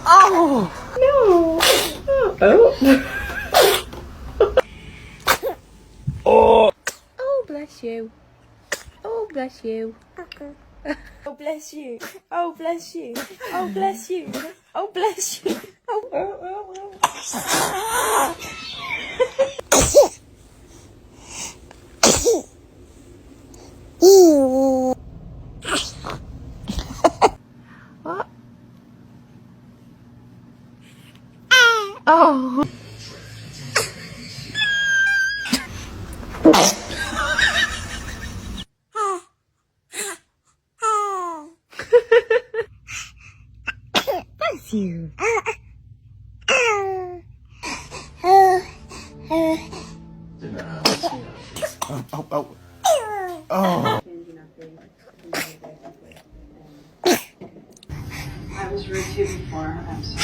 Oh no! Oh! Oh, bless you! Oh, bless you! Oh, bless you! Oh, bless you! Oh, bless you! Oh, bless you! What? Oh! Bless you! Oh. I was rude to you before. I'm sorry.